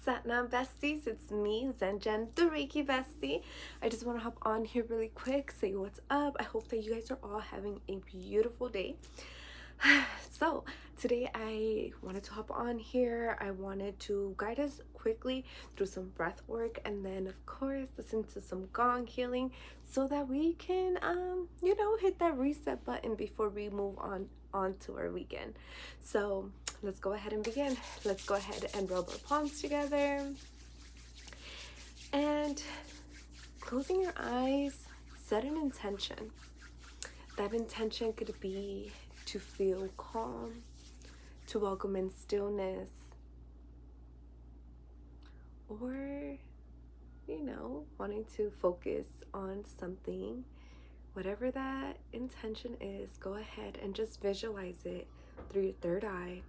Satnam besties, it's me, Zenjen, the Reiki bestie. I just want to hop on here really quick, say what's up. I hope that you guys are all having a beautiful day. So today I wanted to hop on here. I wanted to guide us quickly through some breath work, and then of course listen to some gong healing so that we can hit that reset button before we move on to our weekend. So let's go ahead and begin. Let's go ahead and rub our palms together and closing your eyes, set an intention. That intention could be to feel calm, to welcome in stillness, or wanting to focus on something. Whatever that intention is, go ahead and just visualize it through your third eye.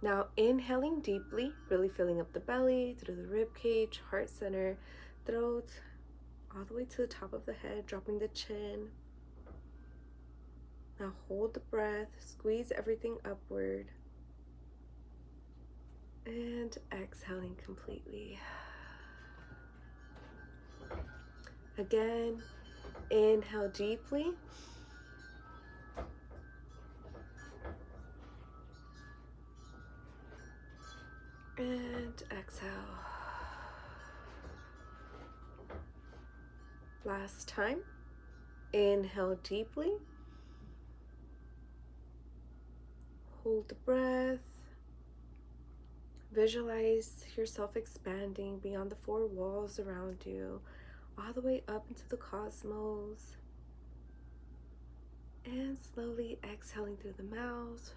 Now inhaling deeply, really filling up the belly, through the rib cage, heart center, throat, all the way to the top of the head, dropping the chin. Now hold the breath, squeeze everything upward, and exhaling completely. Again, inhale deeply. And exhale. Last time. Inhale deeply. Hold the breath. Visualize yourself expanding beyond the four walls around you, all the way up into the cosmos. And slowly exhaling through the mouth.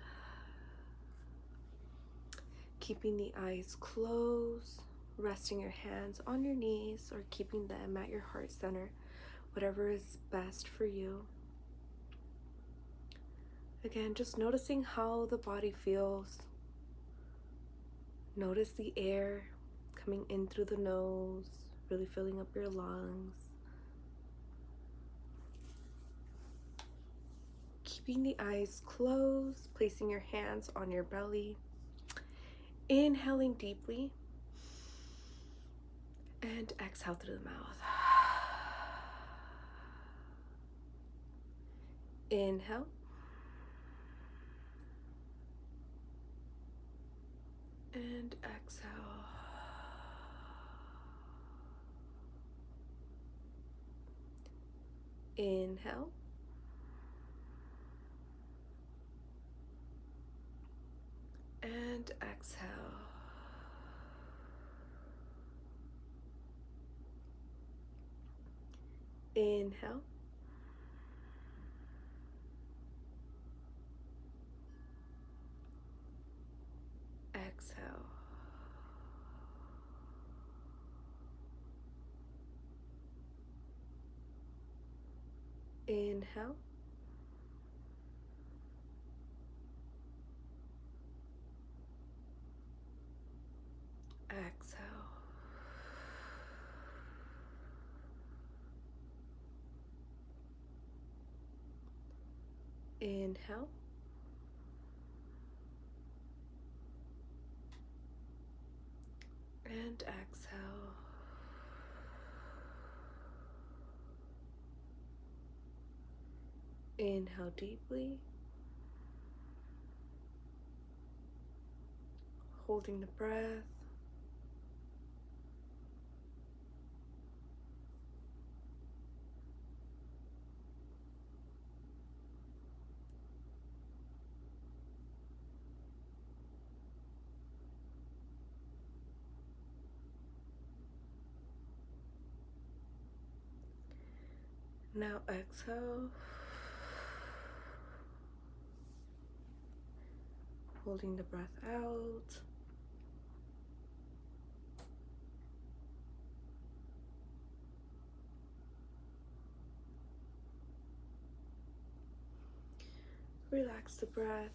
Keeping the eyes closed, resting your hands on your knees or keeping them at your heart center, whatever is best for you. Again, just noticing how the body feels. Notice the air coming in through the nose, really filling up your lungs. Keeping the eyes closed, placing your hands on your belly. Inhaling deeply. And exhale through the mouth. Inhale. And exhale. Inhale. And exhale. Inhale. Exhale. Inhale. Exhale. Inhale. And exhale. Inhale deeply. Holding the breath. Now exhale. Holding the breath out. Relax the breath,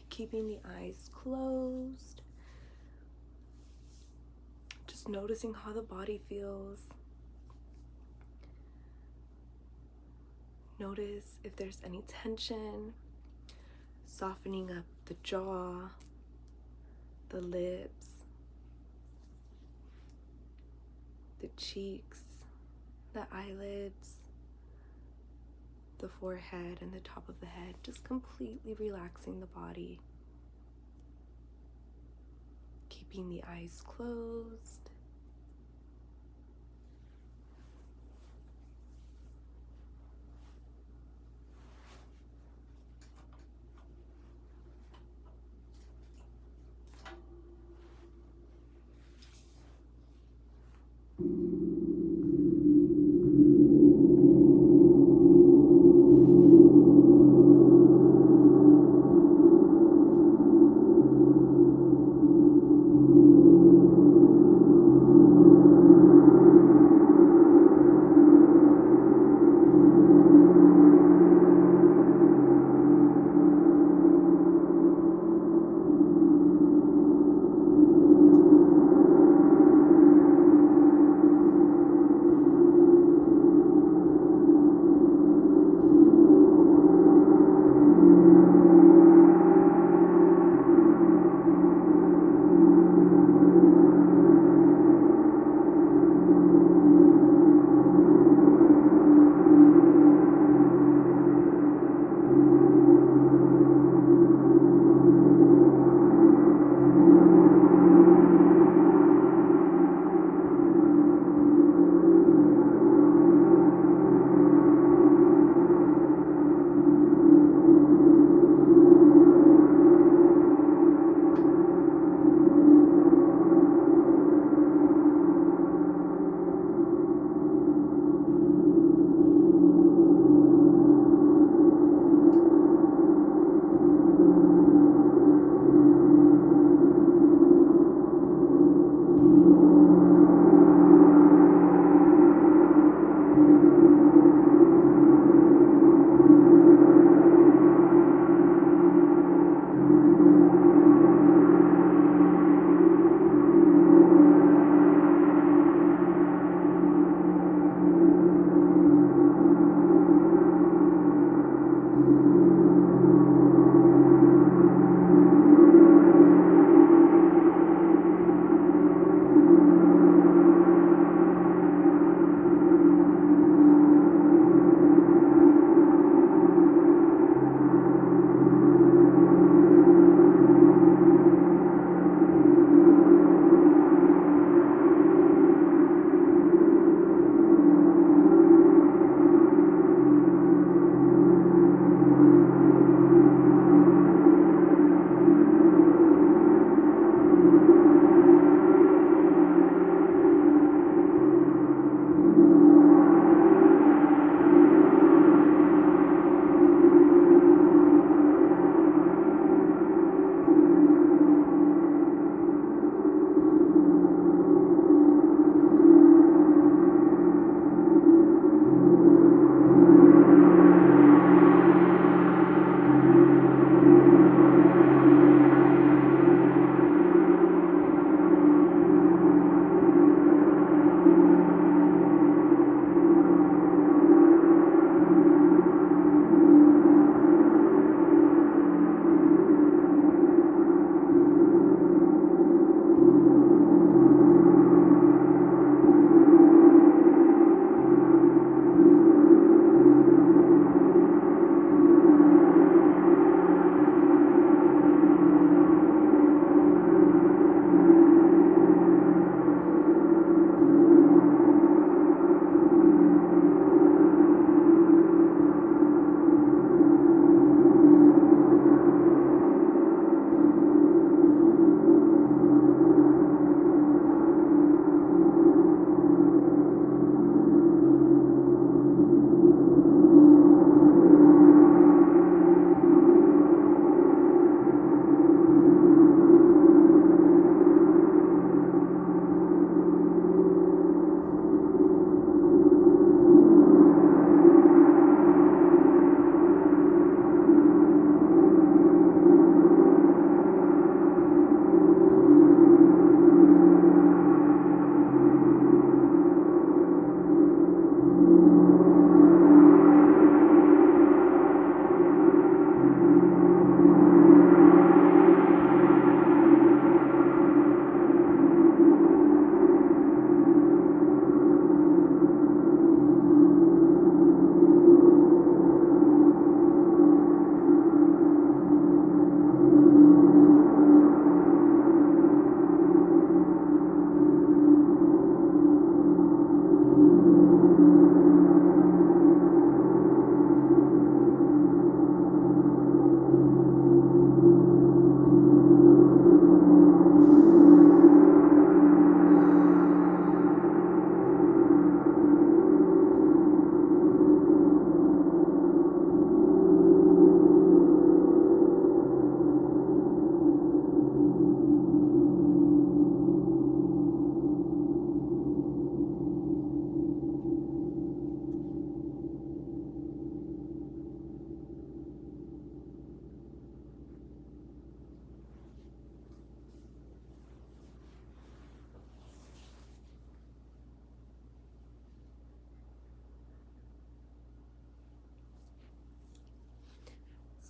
keeping the eyes closed. Just noticing how the body feels. Notice if there's any tension, softening up the jaw, the lips, the cheeks, the eyelids, the forehead, and the top of the head, just completely relaxing the body. Keeping the eyes closed.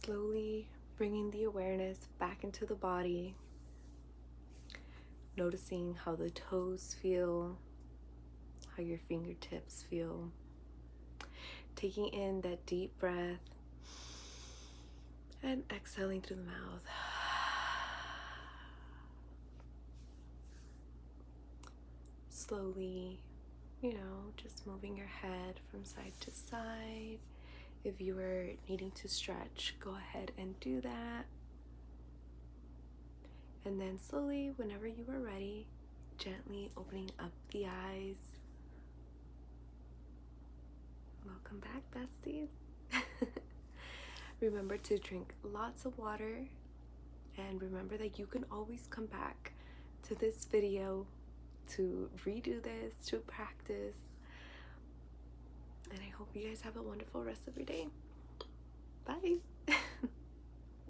Slowly bringing the awareness back into the body, noticing how the toes feel, how your fingertips feel. Taking in that deep breath and exhaling through the mouth. Slowly, just moving your head from side to side. If you are needing to stretch, go ahead and do that. And then slowly, whenever you are ready, gently opening up the eyes. Welcome back, besties. Remember to drink lots of water, and remember that you can always come back to this video to redo this, to practice. And I hope you guys have a wonderful rest of your day. Bye.